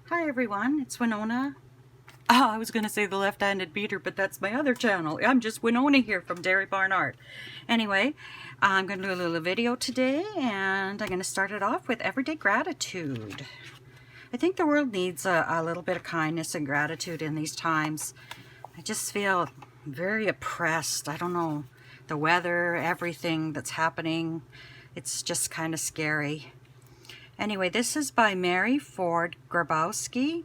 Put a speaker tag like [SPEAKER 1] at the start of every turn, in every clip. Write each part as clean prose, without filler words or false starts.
[SPEAKER 1] Hi everyone, it's Winona. Oh, I was going to say the left-handed beater, but that's my other channel. I'm just Winona here from Dairy Barn Art. Anyway, I'm going to do a little video today, and I'm going to start it off with everyday gratitude. I think the world needs a little bit of kindness and gratitude in these times. I just feel very oppressed. I don't know, the weather, everything that's happening, it's just kind of scary. Anyway, this is by Mary Ford Grabowski,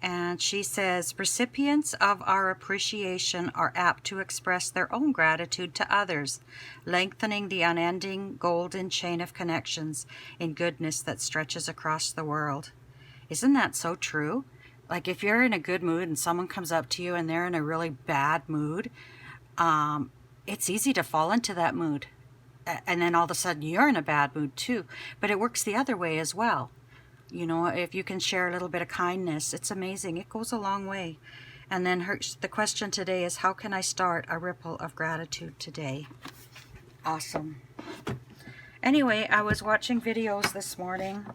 [SPEAKER 1] and she says, recipients of our appreciation are apt to express their own gratitude to others, lengthening the unending golden chain of connections in goodness that stretches across the world. Isn't that so true? Like if you're in a good mood and someone comes up to you and they're in a really bad mood, it's easy to fall into that mood. And then all of a sudden you're in a bad mood too. But it works the other way as well. You know, if you can share a little bit of kindness, it's amazing. It goes a long way. And then the question today is, how can I start a ripple of gratitude today? Awesome. Anyway, I was watching videos this morning,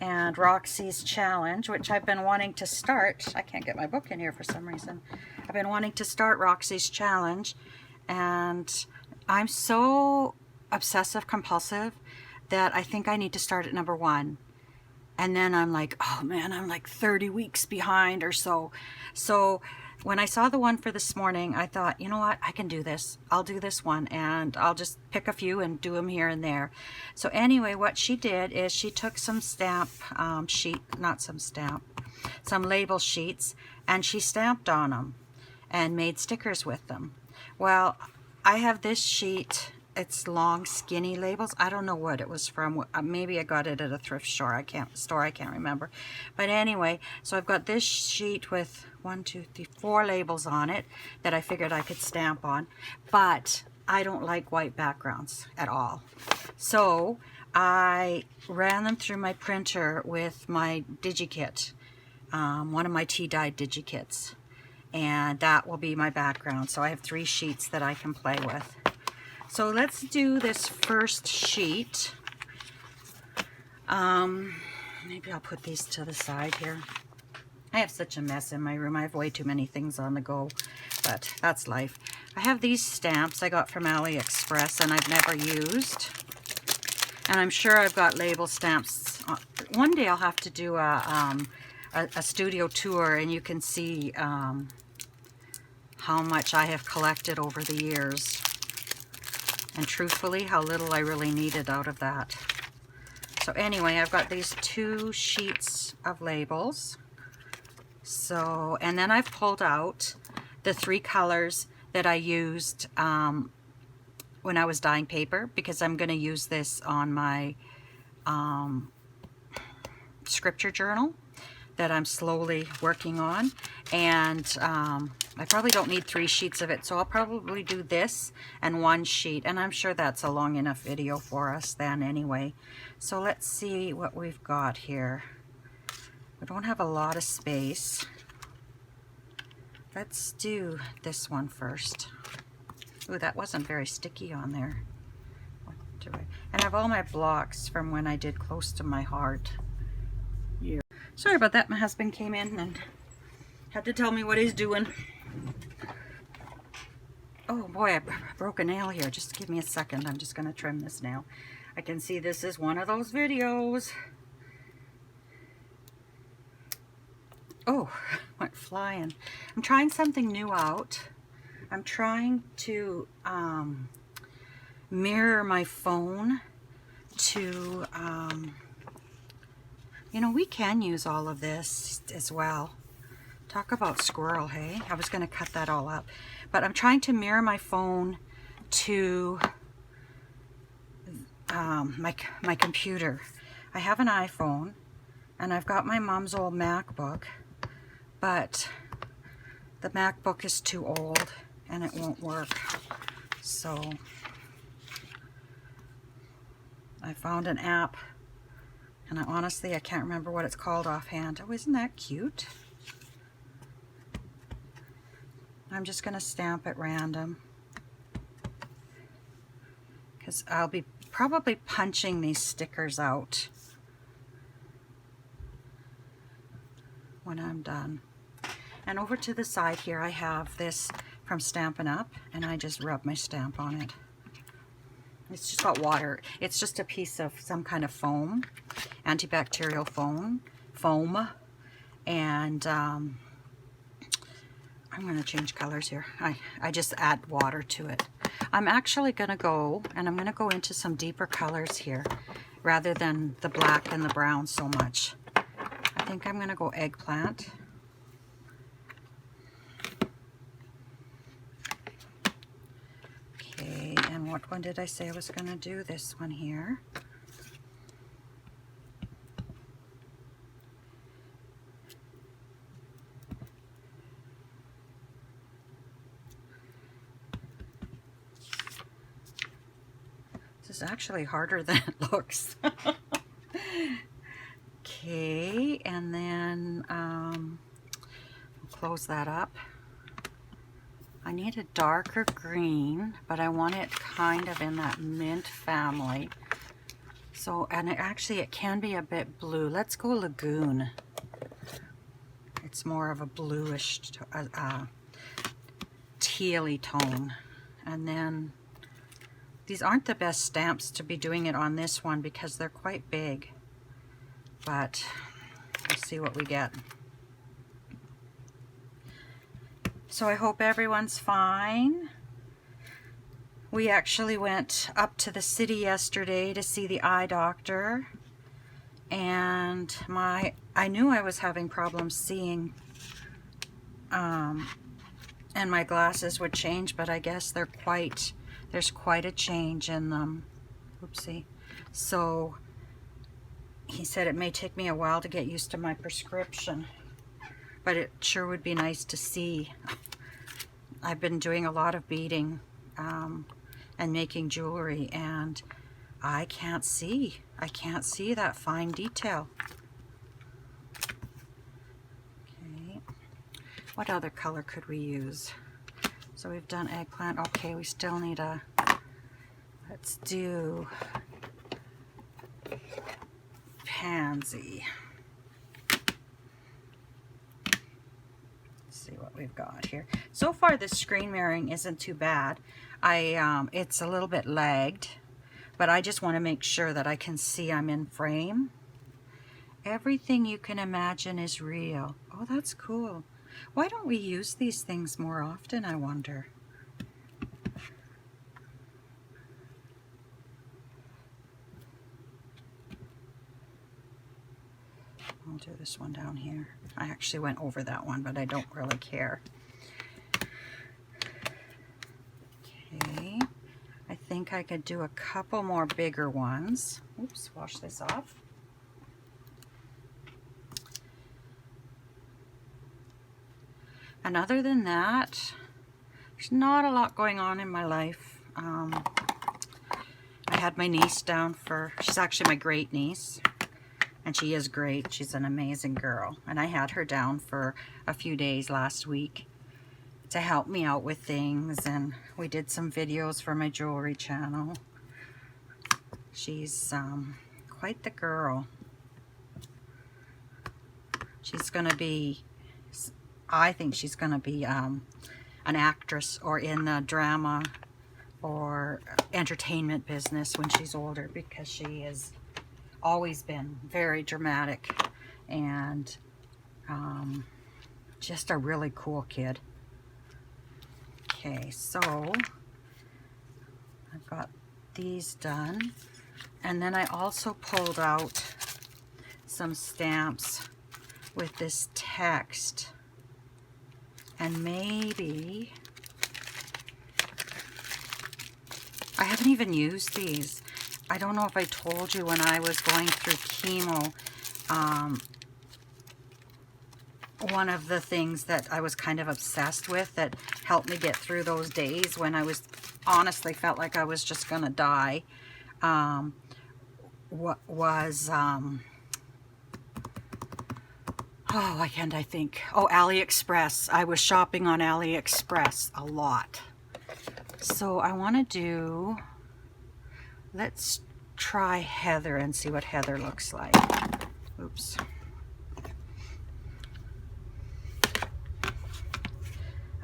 [SPEAKER 1] and Roxy's challenge, which I've been wanting to start. I can't get my book in here for some reason. I've been wanting to start Roxy's challenge, and I'm so obsessive compulsive that I think I need to start at number 1. And then I'm like, oh man, I'm like 30 weeks behind or so. So when I saw the one for this morning, I thought, you know what, I can do this. I'll do this one, and I'll just pick a few and do them here and there. So anyway, what she did is she took some some label sheets, and she stamped on them and made stickers with them. Well, I have this sheet. It's long, skinny labels. I don't know what it was from. Maybe I got it at a thrift store. I can't remember. But anyway, so I've got this sheet with 1, 2, 3, 4 labels on it that I figured I could stamp on. But I don't like white backgrounds at all. So I ran them through my printer with my DigiKit, one of my tea-dyed DigiKits. And that will be my background. So I have 3 sheets that I can play with. So let's do this first sheet. Maybe I'll put these to the side here. I have such a mess in my room. I have way too many things on the go, but that's life. I have these stamps I got from AliExpress and I've never used. And I'm sure I've got label stamps. One day I'll have to do a studio tour, and you can see how much I have collected over the years. And truthfully, how little I really needed out of that. So anyway, I've got these 2 sheets of labels. So, and then I've pulled out the 3 colors that I used when I was dyeing paper, because I'm going to use this on my scripture journal that I'm slowly working on. And I probably don't need 3 sheets of it, so I'll probably do this and 1 sheet, and I'm sure that's a long enough video for us then anyway. So let's see what we've got here. We don't have a lot of space. Let's do this one first. Ooh, that wasn't very sticky on there. And I have all my blocks from when I did Close to My Heart. Yeah. Sorry about that, my husband came in and had to tell me what he's doing. Oh boy, I broke a nail here. Just give me a second. I'm just going to trim this nail. I can see this is one of those videos. Oh, went flying. I'm trying something new out. I'm trying to mirror my phone to, you know, we can use all of this as well. Talk about squirrel, hey? I was going to cut that all up. But I'm trying to mirror my phone to my computer. I have an iPhone, and I've got my mom's old MacBook, but the MacBook is too old, and it won't work. So I found an app, and honestly, I can't remember what it's called offhand. Oh, isn't that cute? I'm just going to stamp at random, because I'll be probably punching these stickers out. when I'm done. And over to the side here I have this from Stampin' Up, and I just rub my stamp on it. It's just got water. It's just a piece of some kind of foam, antibacterial foam, and I'm going to change colors here. I just add water to it. I'm actually going to go, and I'm going to go into some deeper colors here rather than the black and the brown so much. I think I'm going to go eggplant. Okay, and what one did I say I was going to do? This one here. This is actually harder than it looks. Okay, and then close that up. I need a darker green, but I want it kind of in that mint family. So, and it can be a bit blue. Let's go Lagoon. It's more of a bluish, tealy tone. And then, these aren't the best stamps to be doing it on this one because they're quite big. But, let's see what we get. So I hope everyone's fine. We actually went up to the city yesterday to see the eye doctor, and I knew I was having problems seeing, and my glasses would change, but I guess there's quite a change in them. Oopsie. So he said it may take me a while to get used to my prescription, but it sure would be nice to see. I've been doing a lot of beading and making jewelry, and I can't see that fine detail. Okay, what other color could we use? So we've done eggplant. Okay, we still need let's do pansy. See what we've got here. So far the screen mirroring isn't too bad. It's a little bit lagged, but I just want to make sure that I can see I'm in frame. Everything you can imagine is real. Oh, that's cool. Why don't we use these things more often, I wonder? I'll do this one down here. I actually went over that one, but I don't really care. Okay, I think I could do a couple more bigger ones. Oops, wash this off. And other than that, there's not a lot going on in my life. I had my niece down she's actually my great niece. And she is great. She's an amazing girl. And I had her down for a few days last week to help me out with things. And we did some videos for my jewelry channel. She's quite the girl. She's going to be, I think she's going to be an actress or in the drama or entertainment business when she's older, because she is always been very dramatic and just a really cool kid. Okay, so I've got these done, and then I also pulled out some stamps with this text, and maybe I haven't even used these. I don't know if I told you when I was going through chemo, one of the things that I was kind of obsessed with that helped me get through those days when I was honestly felt like I was just gonna die, was oh, why can't I think? Oh, AliExpress. I was shopping on AliExpress a lot. So I want to do, let's try Heather and see what Heather looks like. Oops.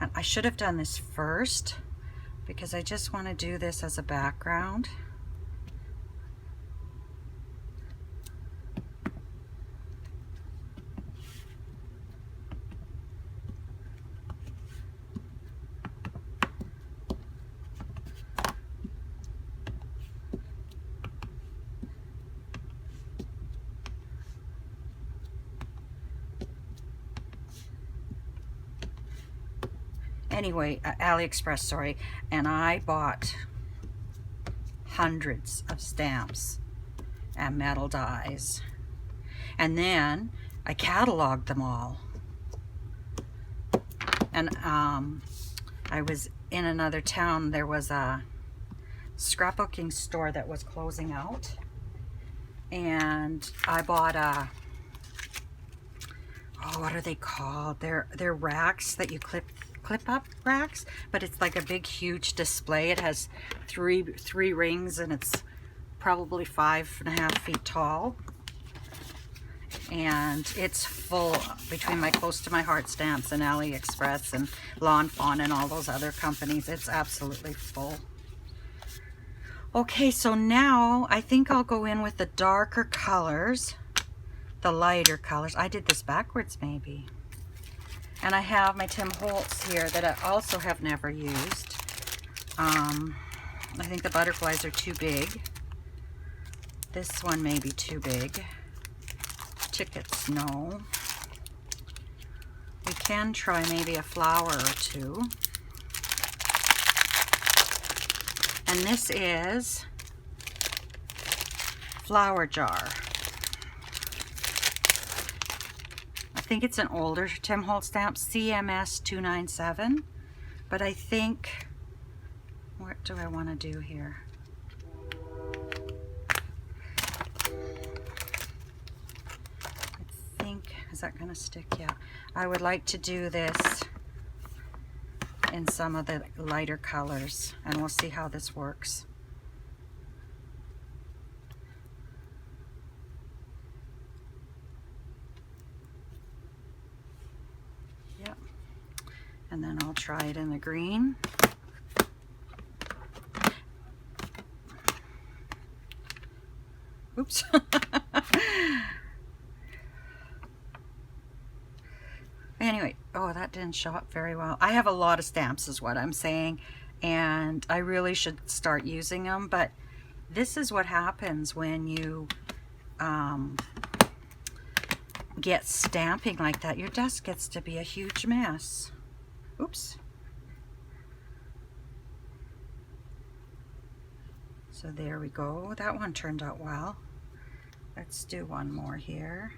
[SPEAKER 1] And I should have done this first because I just want to do this as a background. Anyway, AliExpress, sorry, and I bought hundreds of stamps and metal dies, and then I cataloged them all. And I was in another town. There was a scrapbooking store that was closing out, and I bought a, oh, what are they called? They're racks that you clip up racks, but it's like a big huge display. It has three rings, and it's probably 5.5 feet tall, and it's full between my Close to My Heart stamps and AliExpress and Lawn Fawn and all those other companies. It's absolutely full. Okay, so now I think I'll go in with the darker colors, the lighter colors. I did this backwards maybe. And I have my Tim Holtz here that I also have never used. I think the butterflies are too big. This one may be too big. Tickets, no. We can try maybe a flower or two. And this is Flower Jar. I think it's an older Tim Holtz stamp, CMS 297. But I think, what do I want to do here? I think, is that going to stick? Yeah. I would like to do this in some of the lighter colors, and we'll see how this works. And then I'll try it in the green. Oops. Anyway, oh, that didn't show up very well. I have a lot of stamps is what I'm saying, and I really should start using them, but this is what happens when you get stamping like that. Your desk gets to be a huge mess. Oops. So there we go. That one turned out well. Let's do one more here.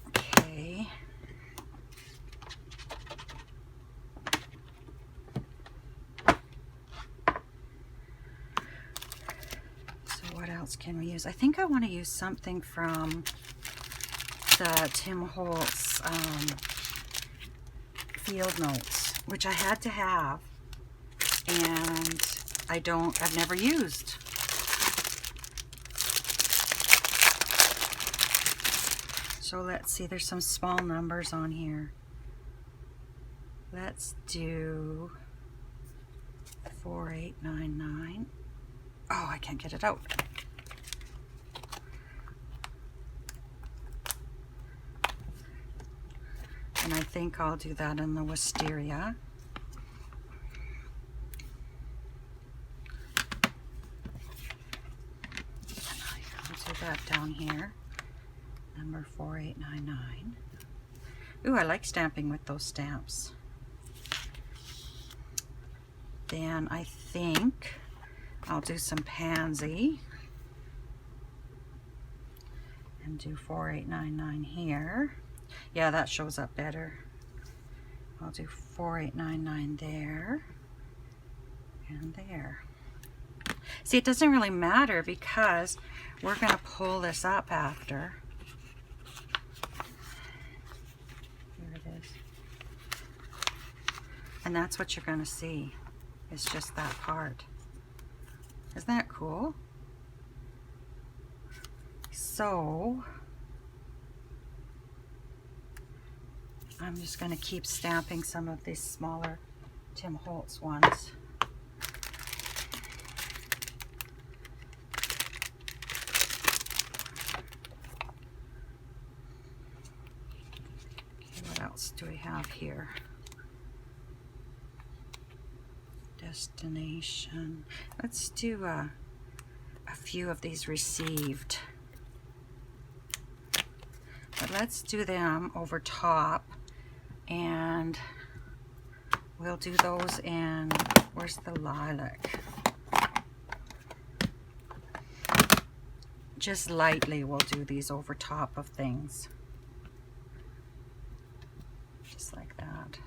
[SPEAKER 1] Okay. So what else can we use? I think I want to use something from the Tim Holtz field notes, which I had to have, and I've never used. So let's see, there's some small numbers on here. Let's do 4899. Oh, I can't get it out. And I think I'll do that in the wisteria. I'll do that down here. Number 4899. Ooh, I like stamping with those stamps. Then I think I'll do some pansy. And do 4899 here. Yeah, that shows up better. I'll do 4899 there and there. See, it doesn't really matter because we're going to pull this up after. Here it is. And that's what you're going to see. It's just that part. Isn't that cool? So I'm just going to keep stamping some of these smaller Tim Holtz ones. Okay, what else do we have here? Destination. Let's do a few of these received. But let's do them over top, and we'll do those in, where's the lilac? Just lightly we'll do these over top of things. Just like that.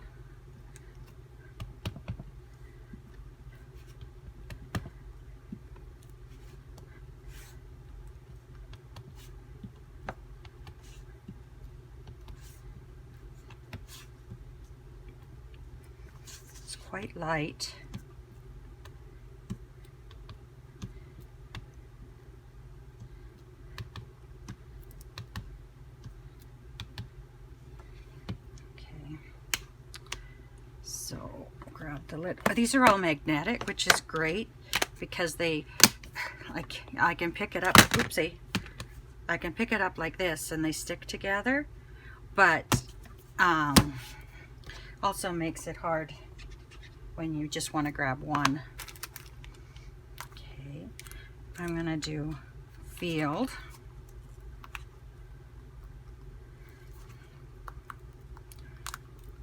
[SPEAKER 1] Quite light. Okay, so grab the lid. These are all magnetic, which is great because they, I can pick it up. Oopsie, I can pick it up like this, and they stick together. But also makes it hard when you just want to grab one. Okay, I'm going to do field.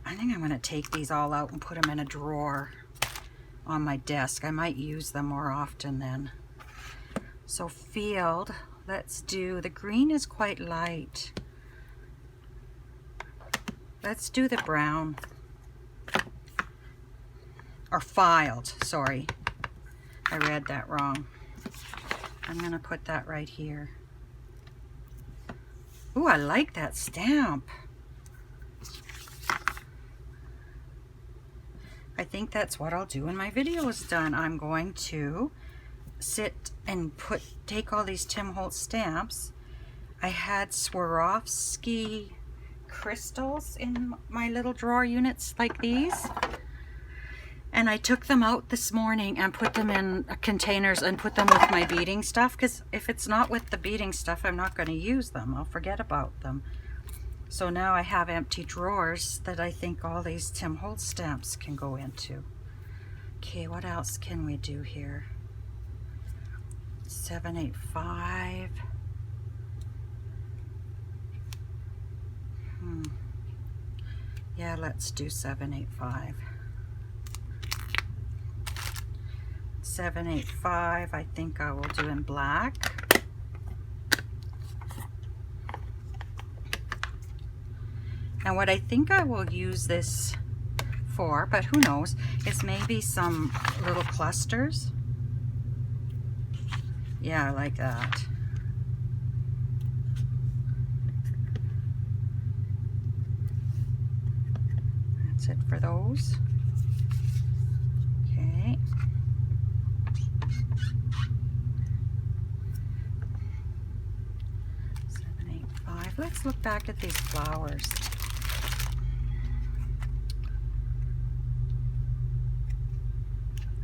[SPEAKER 1] I think I'm going to take these all out and put them in a drawer on my desk. I might use them more often then. So field, let's do, the green is quite light. Let's do the brown. Or filed, sorry. I read that wrong. I'm gonna put that right here. Ooh, I like that stamp. I think that's what I'll do when my video is done. I'm going to sit and take all these Tim Holtz stamps. I had Swarovski crystals in my little drawer units like these. And I took them out this morning and put them in containers and put them with my beading stuff, because if it's not with the beading stuff, I'm not going to use them. I'll forget about them. So now I have empty drawers that I think all these Tim Holtz stamps can go into. Okay, what else can we do here? 785. Yeah, let's do 785. 785, I think I will do in black. And what I think I will use this for, but who knows, is maybe some little clusters. Yeah, I like that. That's it for those. Okay. Let's look back at these flowers.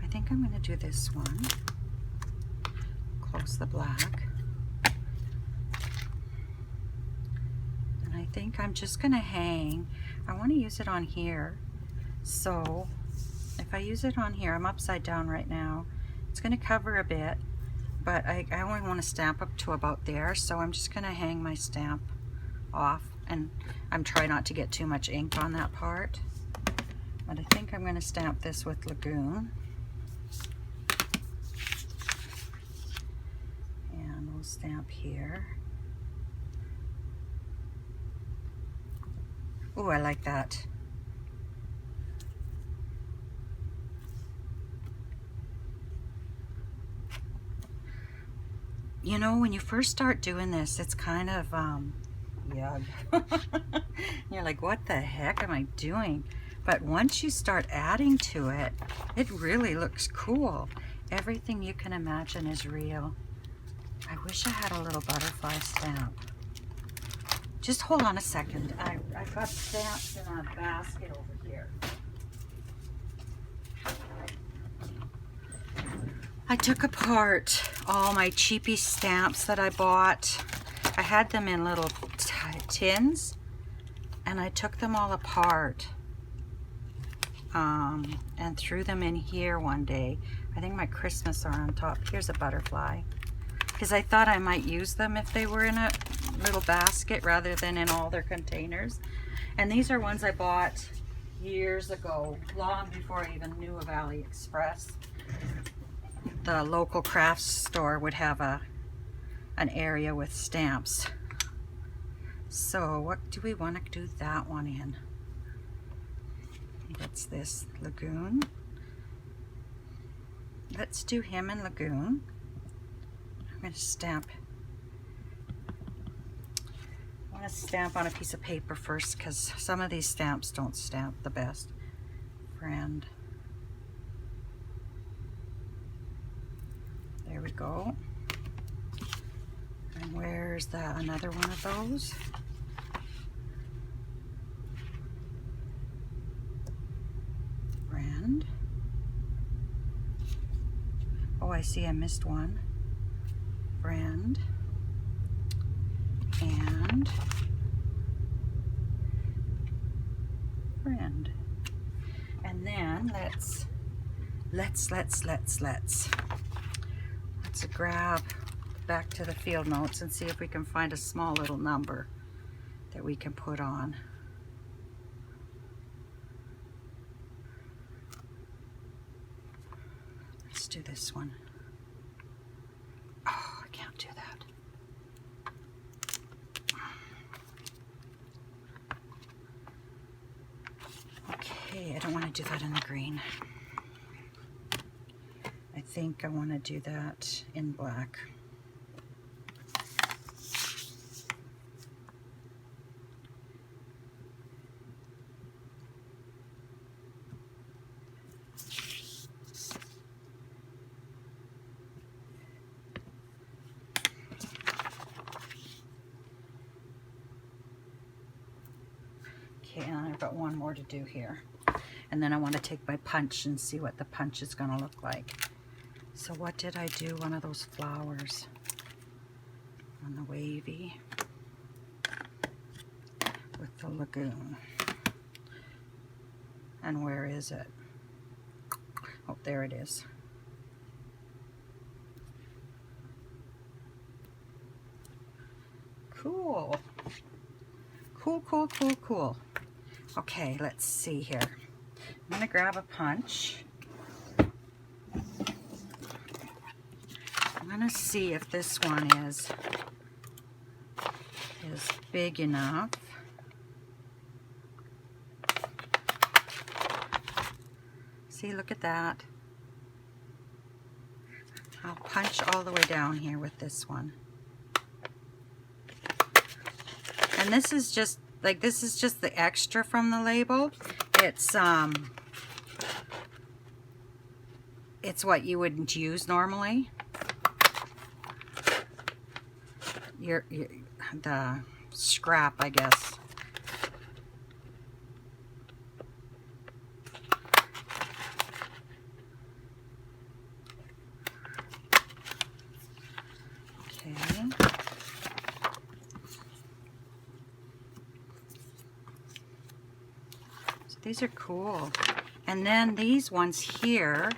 [SPEAKER 1] I think I'm going to do this one. Close the black. And I think I'm just going to hang. I want to use it on here. So if I use it on here, I'm upside down right now. It's going to cover a bit, but I only want to stamp up to about there. So I'm just going to hang my stamp off, and I'm trying not to get too much ink on that part, but I think I'm going to stamp this with Lagoon, and we'll stamp here. Oh, I like that. You know, when you first start doing this, it's kind of yuck. You're like, what the heck am I doing? But once you start adding to it, it really looks cool. Everything you can imagine is real. I wish I had a little butterfly stamp. Just hold on a second. I've got stamps in a basket over here. I took apart all my cheapy stamps that I bought. I had them in little tins, and I took them all apart and threw them in here one day. I think my Christmas are on top. Here's a butterfly, because I thought I might use them if they were in a little basket rather than in all their containers. And these are ones I bought years ago, long before I even knew of AliExpress. The local craft store would have an area with stamps. So what do we want to do that one in? What's this? Lagoon. Let's do him in Lagoon. I'm going to stamp. I want to stamp on a piece of paper first, because some of these stamps don't stamp the best. Friend. There we go. And where's another one of those? Friend. Oh, I see I missed one. Friend. And friend. And then let's grab back to the field notes and see if we can find a small little number that we can put on. Let's do this one. Oh, I can't do that. Okay, I don't want to do that in the green. I think I want to do that in black. Okay, and I've got one more to do here. And then I want to take my punch and see what the punch is going to look like. So what did I do? One of those flowers on the wavy with the lagoon. And where is it? Oh, there it is. Cool. Cool, cool, cool, cool. Okay, let's see here. I'm going to grab a punch. I'm going to see if this one is big enough. See, look at that. I'll punch all the way down here with this one. And this is just the extra from the label. It's what you wouldn't use normally. The scrap, I guess. Okay. So these are cool. And then these ones here,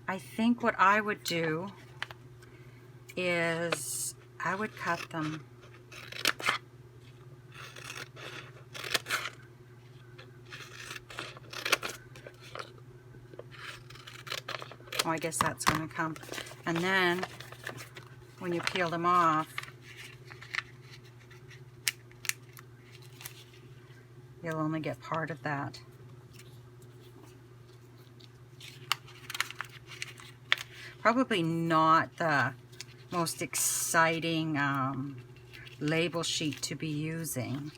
[SPEAKER 1] I think what I would do is I would cut them. Oh, I guess that's going to come. And then when you peel them off, you'll only get part of that. Probably not the most exciting label sheet to be using.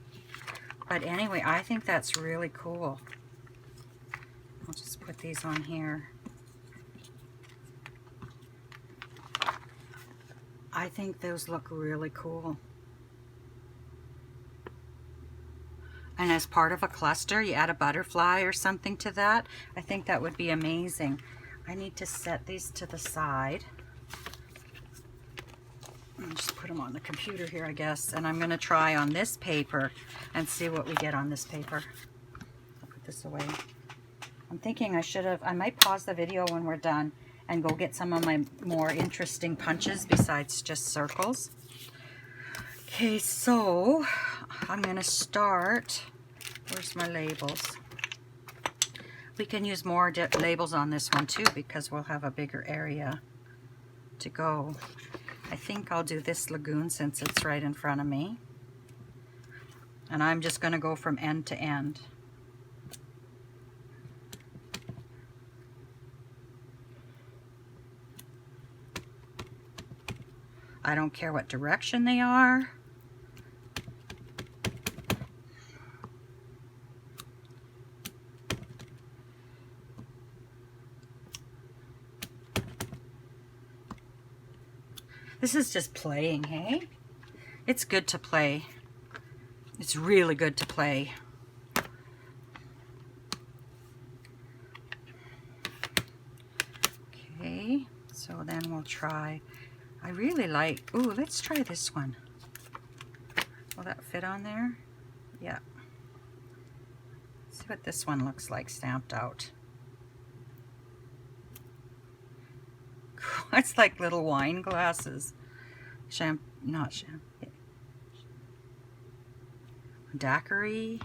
[SPEAKER 1] But anyway, I think that's really cool. I'll just put these on here. I think those look really cool. And as part of a cluster, you add a butterfly or something to that. I think that would be amazing. I need to set these to the side. I'll just put them on the computer here, I guess. And I'm going to try on this paper and see what we get on this paper. I'll put this away. I'm thinking I might pause the video when we're done and go get some of my more interesting punches besides just circles. Okay, so I'm going to start. Where's my labels? We can use more labels on this one too because we'll have a bigger area to go. I think I'll do this lagoon since it's right in front of me. And I'm just going to go from end to end. I don't care what direction they are. This is just playing, hey? It's good to play. It's really good to play. Okay, so then we'll try. I really like, ooh, let's try this one. Will that fit on there? Yeah. Let's see what this one looks like stamped out. It's like little wine glasses. Not champagne. Daiquiri.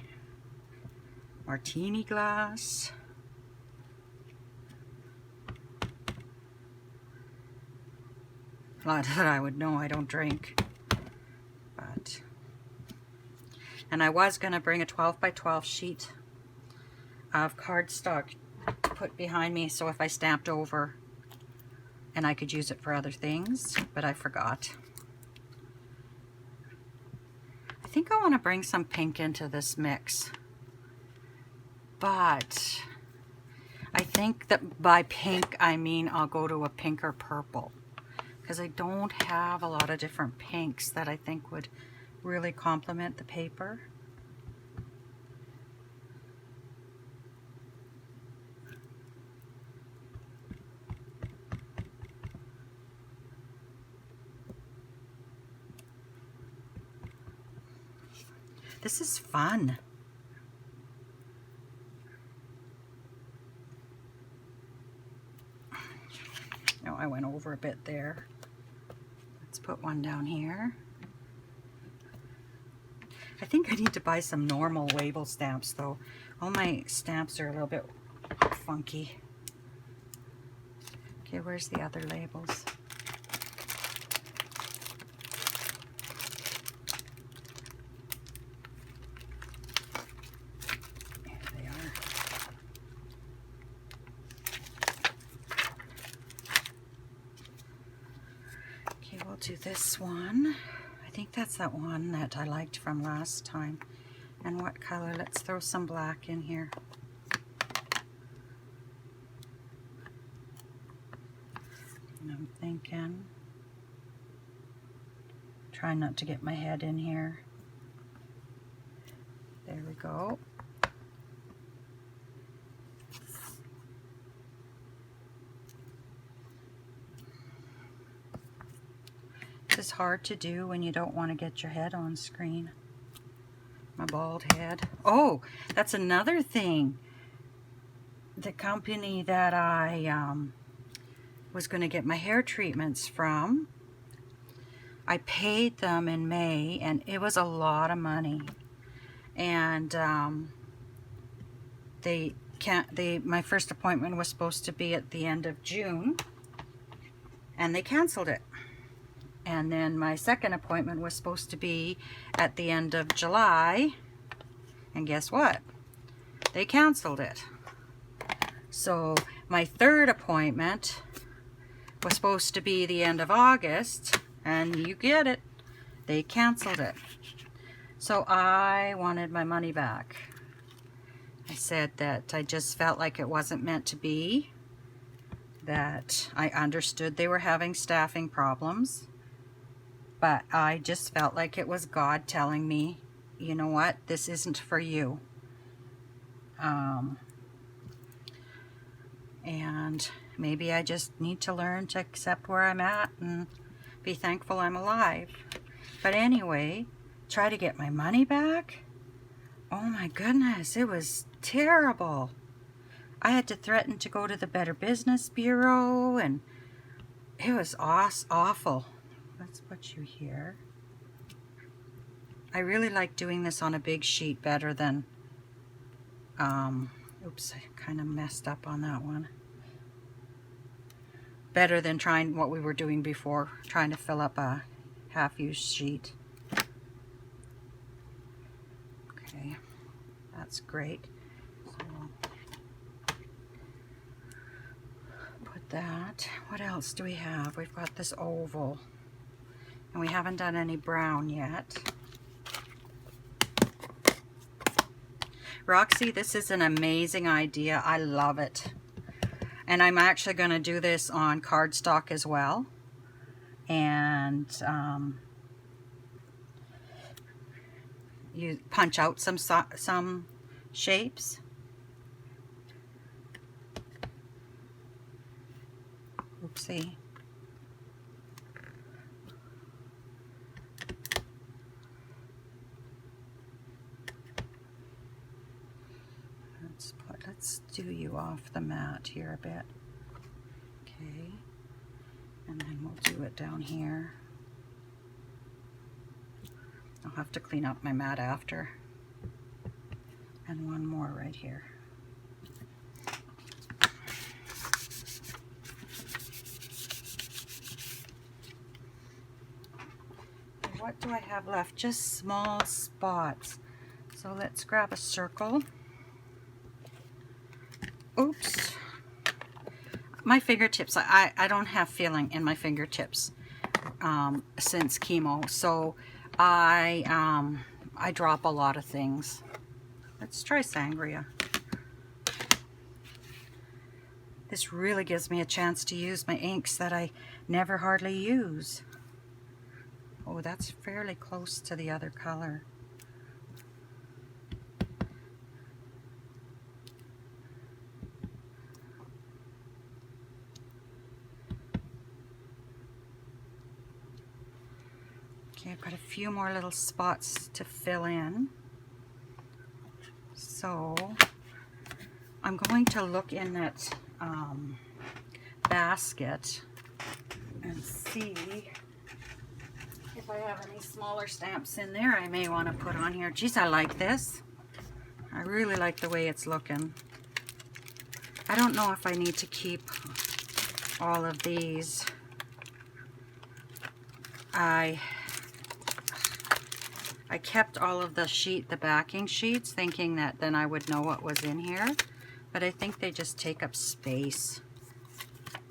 [SPEAKER 1] Martini glass. Not that I would know, I don't drink. But, and I was going to bring a 12 by 12 sheet of cardstock to put behind me so if I stamped over and I could use it for other things, but I forgot. I think I want to bring some pink into this mix, but I think that by pink I mean I'll go to a pink or purple because I don't have a lot of different pinks that I think would really complement the paper. This is fun. No, I went over a bit there. Let's put one down here. I think I need to buy some normal label stamps though. All my stamps are a little bit funky. Okay, where's the other labels? Do this one. I think that's that one that I liked from last time. And what color? Let's throw some black in here. And I'm thinking, try not to get my head in here. There we go. This is hard to do when you don't want to get your head on screen. My bald head. Oh, that's another thing. The company that I was going to get my hair treatments from, I paid them in May and it was a lot of money. And my first appointment was supposed to be at the end of June and they canceled it. And then my second appointment was supposed to be at the end of July. And guess what? They canceled it. So my third appointment was supposed to be the end of August. And you get it. They canceled it. So I wanted my money back. I said that I just felt like it wasn't meant to be. That I understood they were having staffing problems. But I just felt like it was God telling me you know what, this isn't for you. And maybe I just need to learn to accept where I'm at and be thankful I'm alive. But anyway, try to get my money back. Oh my goodness, it was terrible. I had to threaten to go to the Better Business Bureau, and it was awful. Let's put you here. I really like doing this on a big sheet better than, oops, I kind of messed up on that one. Better than trying what we were doing before, trying to fill up a half-used sheet. Okay, that's great. So put that. What else do we have? We've got this oval, and we haven't done any brown yet. Roxy, this is an amazing idea. I love it. And I'm actually going to do this on cardstock as well. And you punch out some shapes. Oopsie. Let's do you off the mat here a bit. Okay. And then we'll do it down here. I'll have to clean up my mat after. And one more right here. And what do I have left? Just small spots. So let's grab a circle. Oops. My fingertips, I don't have feeling in my fingertips since chemo, so I drop a lot of things. Let's try sangria. This really gives me a chance to use my inks that I never hardly use. Oh, that's fairly close to the other color. Okay, I've got a few more little spots to fill in. So I'm going to look in that basket and see if I have any smaller stamps in there I may want to put on here. Geez, I like this. I really like the way it's looking. I don't know if I need to keep all of these. I kept all of the backing sheets, thinking that then I would know what was in here, but I think they just take up space.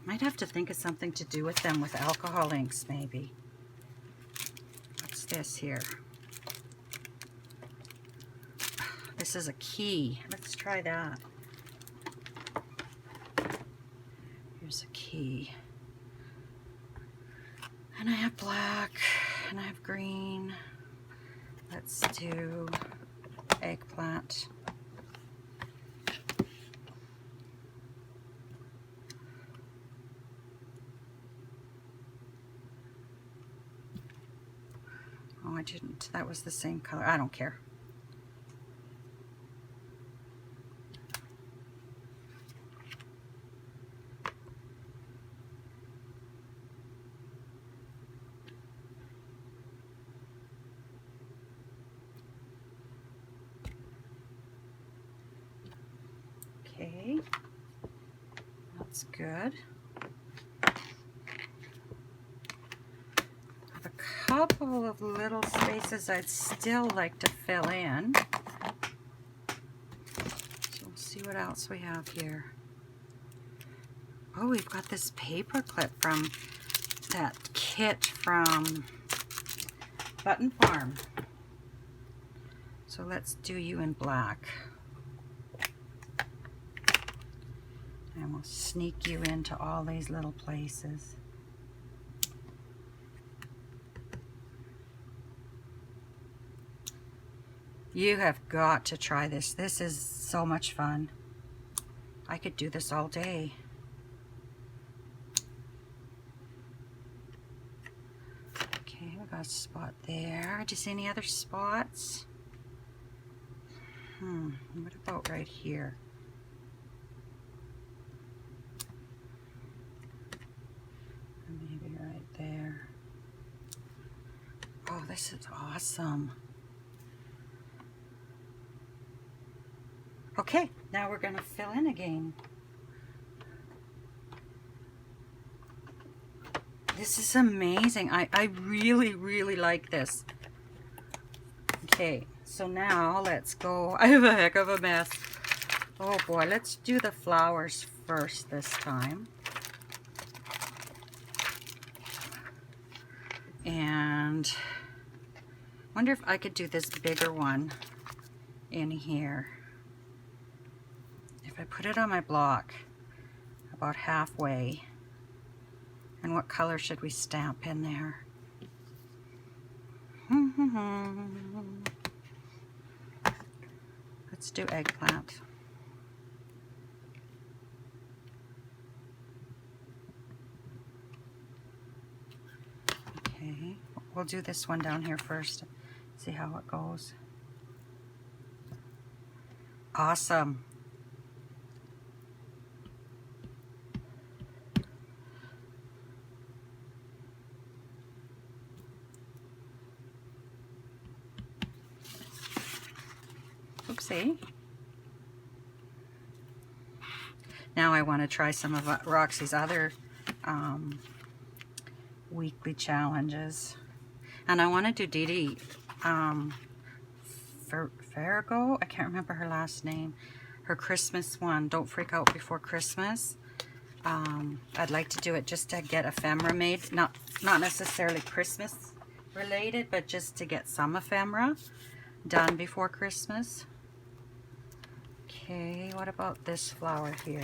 [SPEAKER 1] Might have to think of something to do with them with alcohol inks, maybe. What's this here? This is a key. Let's try that. Here's a key. And I have black, and I have green. Let's do eggplant. Oh, I didn't. That was the same color. I don't care. Okay, that's good. I have a couple of little spaces I'd still like to fill in. So we'll see what else we have here. Oh, we've got this paper clip from that kit from Button Farm. So let's do you in black. And we'll sneak you into all these little places. You have got to try this. This is so much fun. I could do this all day. Okay, we got a spot there. Do you see any other spots? What about right here? Maybe right there. Oh, this is awesome. Okay, now we're going to fill in again. This is amazing. I really, really like this. Okay, so now let's go. I have a heck of a mess. Oh boy, let's do the flowers first this time. And wonder if I could do this bigger one in here. If I put it on my block about halfway, and what color should we stamp in there? Let's do eggplant. Okay, we'll do this one down here first. See how it goes. Awesome. Oopsie. Now I want to try some of Roxy's other weekly challenges. And I want to do Dee Dee Farrago. I can't remember her last name. Her Christmas one, Don't Freak Out Before Christmas. I'd like to do it just to get ephemera made. Not necessarily Christmas related, but just to get some ephemera done before Christmas. Okay, what about this flower here?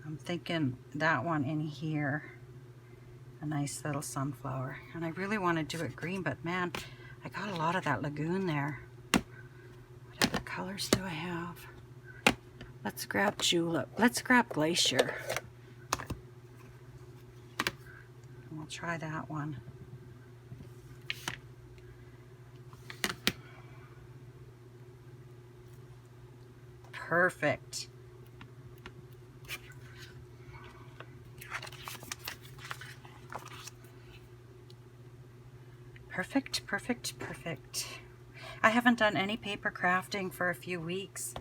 [SPEAKER 1] I'm thinking that one in here. A nice little sunflower. And I really want to do it green, but man, I got a lot of that lagoon there. What other colors do I have? Let's grab julep. Let's grab glacier. And we'll try that one. Perfect. Perfect, perfect, perfect. I haven't done any paper crafting for a few weeks.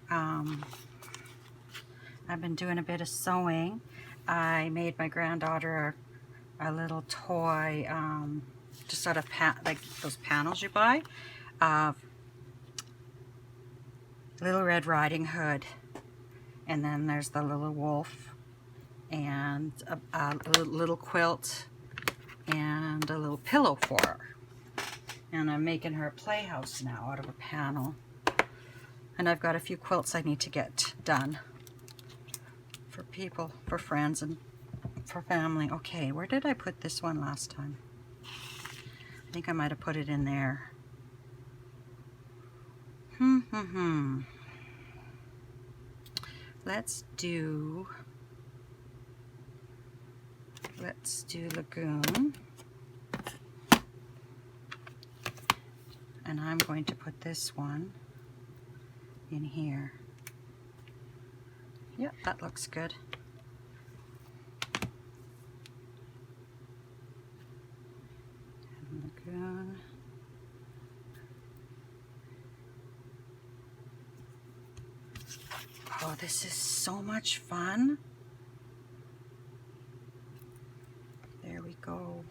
[SPEAKER 1] I've been doing a bit of sewing. I made my granddaughter a little toy, just sort of like those panels you buy, of Little Red Riding Hood. And then there's the little wolf, and a little quilt, and a little pillow for her. And I'm making her a playhouse now out of a panel. And I've got a few quilts I need to get done for people, for friends, and for family. Okay, where did I put this one last time? I think I might have put it in there. Let's do lagoon. And I'm going to put this one in here. Yep, that looks good. And lagoon. Oh, this is so much fun. There we go.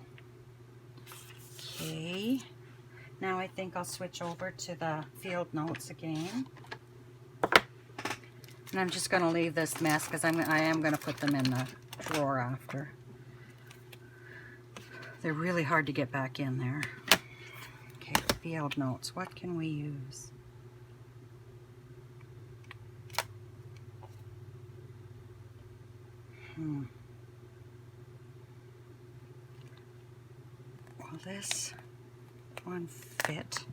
[SPEAKER 1] Okay. Now I think I'll switch over to the field notes again. And I'm just going to leave this mess because I am going to put them in the drawer after. They're really hard to get back in there. Okay, field notes. What can we use? this one fit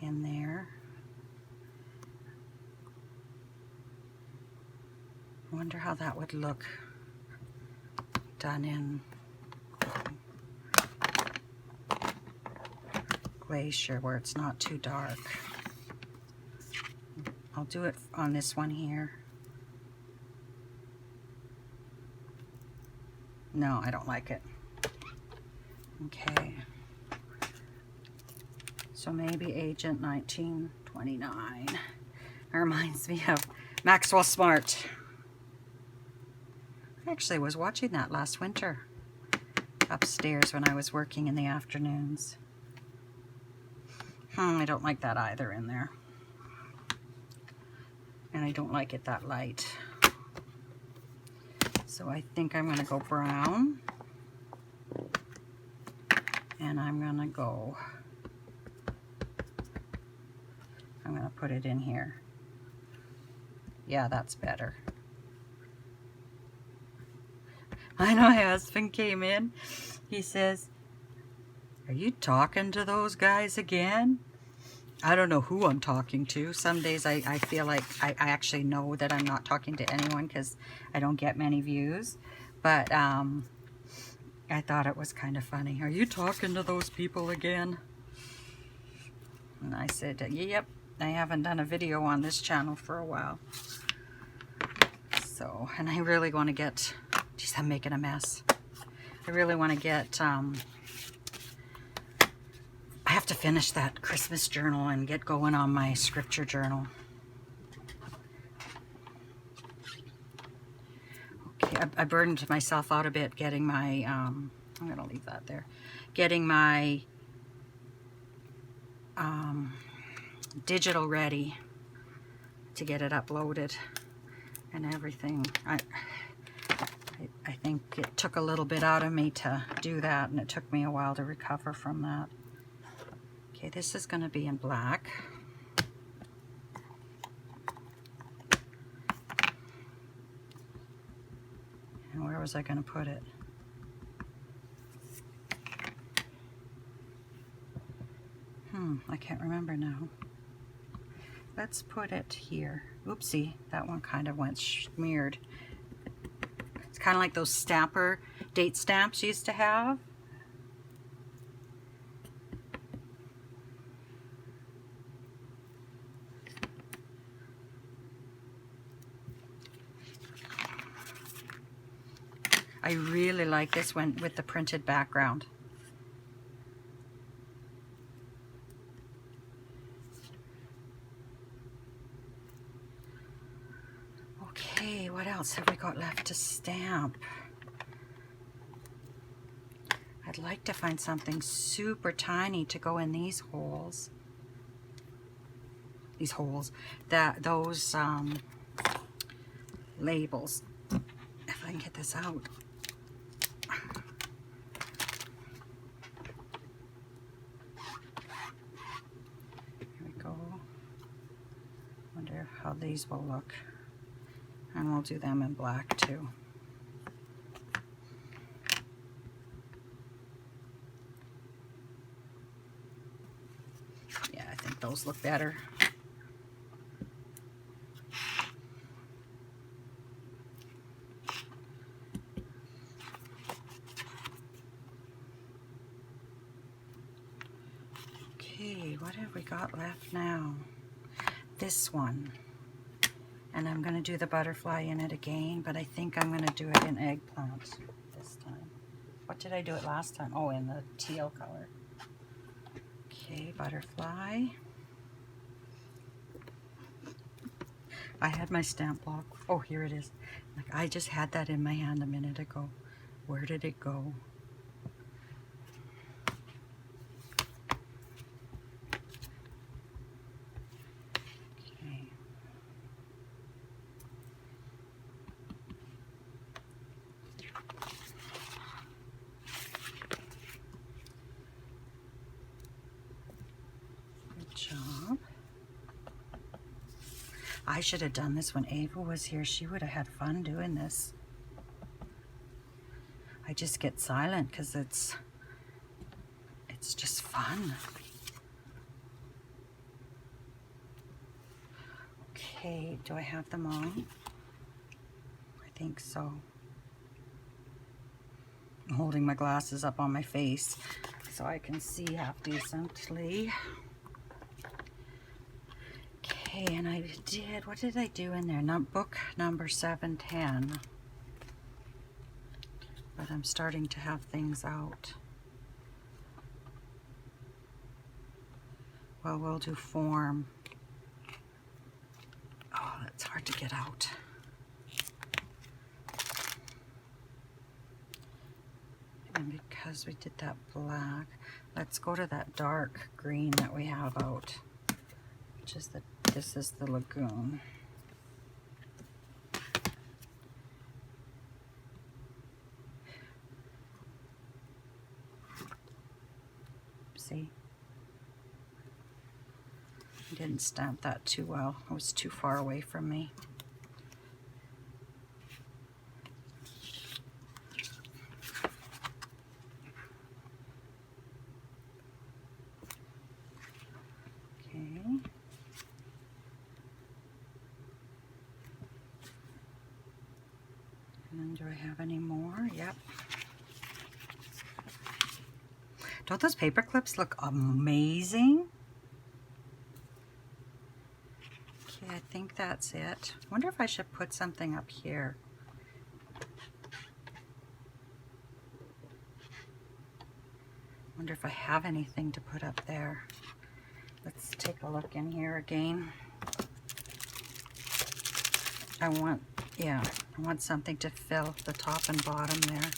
[SPEAKER 1] in there? I wonder how that would look done in Glacier where it's not too dark. I'll do it on this one here. No, I don't like it. Okay. So maybe Agent 1929. That reminds me of Maxwell Smart. I actually was watching that last winter upstairs when I was working in the afternoons. I don't like that either in there. And I don't like it that light. So I think I'm going to go brown. And I'm going to put it in here. Yeah, that's better. I know my husband came in. He says, "Are you talking to those guys again?" I don't know who I'm talking to. Some days I feel like I actually know that I'm not talking to anyone because I don't get many views. But I thought it was kind of funny. "Are you talking to those people again?" And I said, "Yep, I haven't done a video on this channel for a while." So, and I really want to get, geez, I'm making a mess. I really want to get, I have to finish that Christmas journal and get going on my scripture journal. Okay, I burdened myself out a bit getting my, I'm going to leave that there, getting my digital ready to get it uploaded and everything. I think it took a little bit out of me to do that, and it took me a while to recover from that. Okay, this is going to be in black. And where was I going to put it? I can't remember now. Let's put it here. Oopsie, that one kind of went smeared. It's kind of like those stamper date stamps used to have. I really like this one with the printed background. Okay, what else have we got left to stamp? I'd like to find something super tiny to go in these holes. These holes, those labels. If I can get this out. Here we go. Wonder how these will look. And we'll do them in black too. Yeah, I think those look better. Okay, what have we got left now? This one. And I'm going to do the butterfly in it again, but I think I'm going to do it in eggplant this time. What did I do it last time? Oh, in the teal color. Okay, butterfly. I had my stamp block. Oh, here it is. Like, I just had that in my hand a minute ago. Where did it go? Job. I should have done this when Ava was here. She would have had fun doing this. I just get silent because it's It's just fun. Okay, do I have them on? I think so. I'm holding my glasses up on my face so I can see half decently. Okay, and I did, what did I do in there? Book number 710. But I'm starting to have things out. Well, we'll do form. Oh, that's hard to get out. And because we did that black, let's go to that dark green that we have out, which is this is the Lagoon. See? I didn't stamp that too well. It was too far away from me. Okay. And do I have any more? Yep. Don't those paper clips look amazing? Okay, I think that's it. I wonder if I should put something up here. I wonder if I have anything to put up there. Let's take a look in here again. I want something to fill the top and bottom there.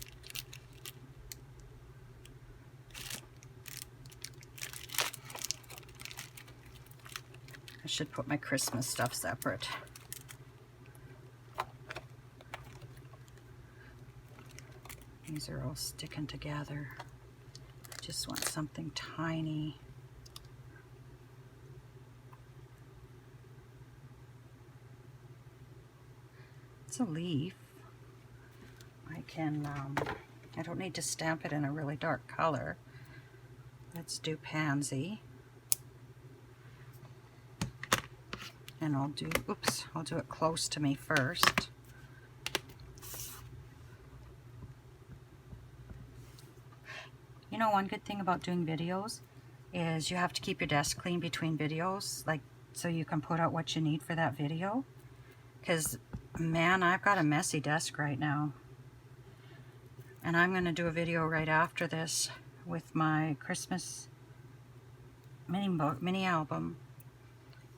[SPEAKER 1] I should put my Christmas stuff separate. These are all sticking together. I just want something tiny. It's a leaf. I don't need to stamp it in a really dark color. Let's do pansy. And I'll do it close to me first. You know, one good thing about doing videos is you have to keep your desk clean between videos, like so you can put out what you need for that video. Because, man, I've got a messy desk right now. And I'm going to do a video right after this with my Christmas mini album.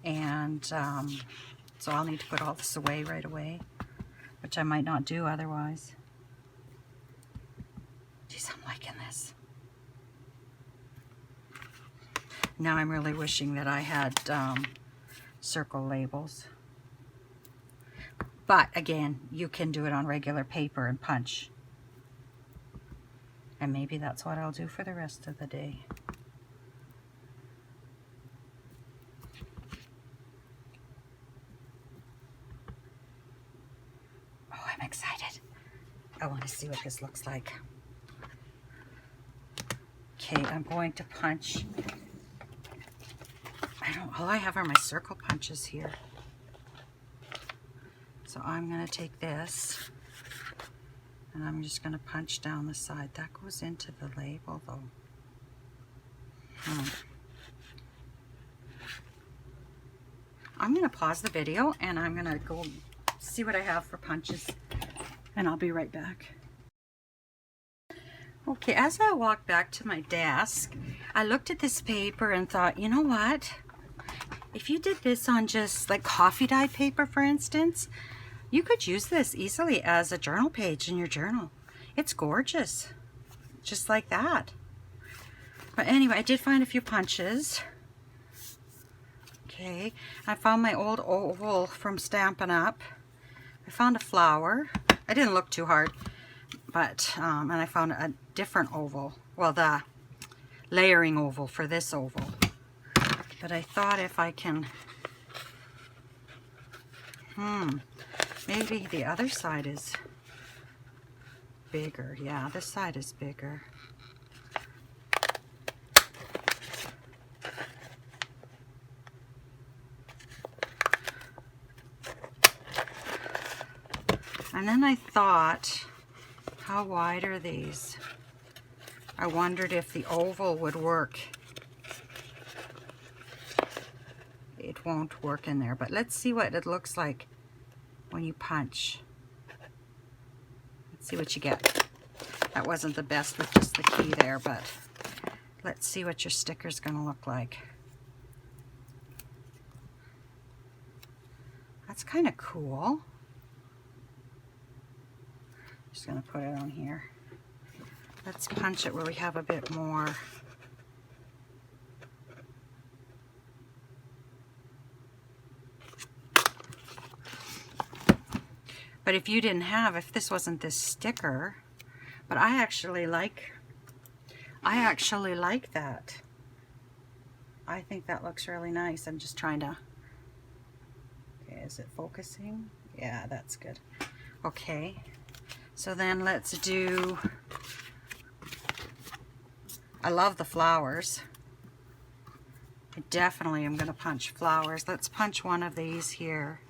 [SPEAKER 1] And so I'll need to put all this away right away, which I might not do otherwise. Geez, I'm liking this. Now I'm really wishing that I had circle labels. But again, you can do it on regular paper and punch. And maybe that's what I'll do for the rest of the day. Oh, I'm excited. I want to see what this looks like. Okay, I'm going to punch. All I have are my circle punches here. So I'm going to take this and I'm just going to punch down the side. That goes into the label though. I'm going to pause the video and I'm going to go see what I have for punches and I'll be right back. Okay, as I walked back to my desk, I looked at this paper and thought, you know what? If you did this on just like coffee dyed paper, for instance, you could use this easily as a journal page in your journal. It's gorgeous, just like that. But anyway, I did find a few punches. Okay, I found my old oval from Stampin' Up. I found a flower. I didn't look too hard, but and I found a different oval. Well, the layering oval for this oval. But I thought if I can, maybe the other side is bigger. Yeah, this side is bigger. And then I thought, how wide are these? I wondered if the oval would work. It won't work in there, but let's see what it looks like when you punch. Let's see what you get. That wasn't the best with just the key there, but let's see what your sticker's going to look like. That's kind of cool. Just going to put it on here. Let's punch it where we have a bit more. But if you didn't have, if this wasn't this sticker, but I actually like that. I think that looks really nice. I'm just trying to, okay, is it focusing? Yeah, that's good. Okay, so then let's do, I love the flowers. I definitely am going to punch flowers. Let's punch one of these here.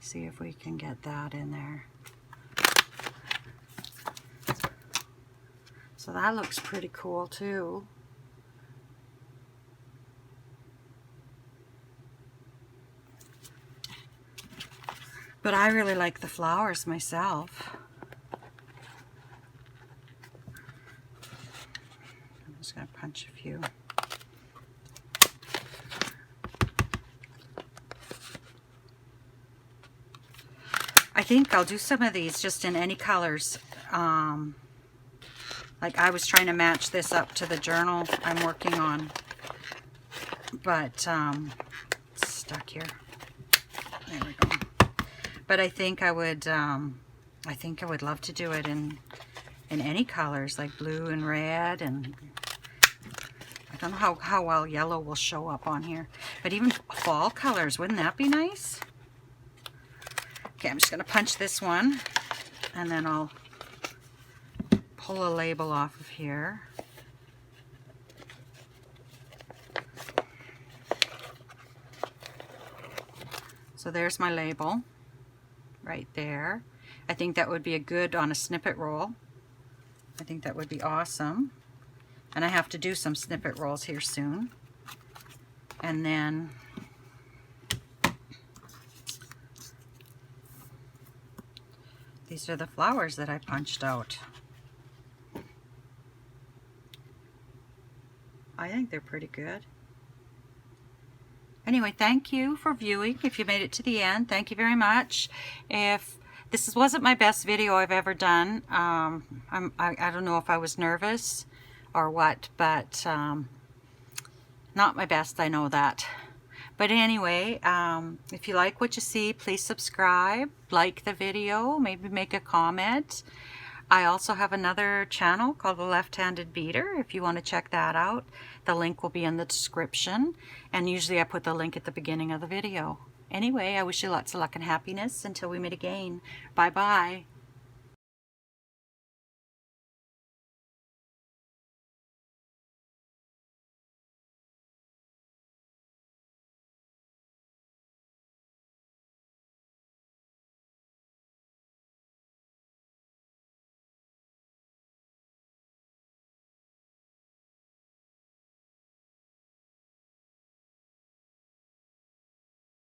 [SPEAKER 1] See if we can get that in there. So that looks pretty cool too. But I really like the flowers myself. I'm just going to punch a few. I think I'll do some of these just in any colors. Like I was trying to match this up to the journal I'm working on, but it's stuck here. There we go. But I think I would love to do it in any colors, like blue and red, and I don't know how well yellow will show up on here. But even fall colors, wouldn't that be nice? Okay, I'm just going to punch this one, and then I'll pull a label off of here. So there's my label right there. I think that would be a good on a snippet roll. I think that would be awesome. And I have to do some snippet rolls here soon. And then these are the flowers that I punched out. I think they're pretty good. Anyway, thank you for viewing. If you made it to the end, thank you very much. If this wasn't my best video I've ever done, I don't know if I was nervous or what, but not my best, I know that. But anyway, if you like what you see, please subscribe, like the video, maybe make a comment. I also have another channel called The Left-Handed Beater. If you want to check that out, the link will be in the description. And usually I put the link at the beginning of the video. Anyway, I wish you lots of luck and happiness until we meet again. Bye-bye.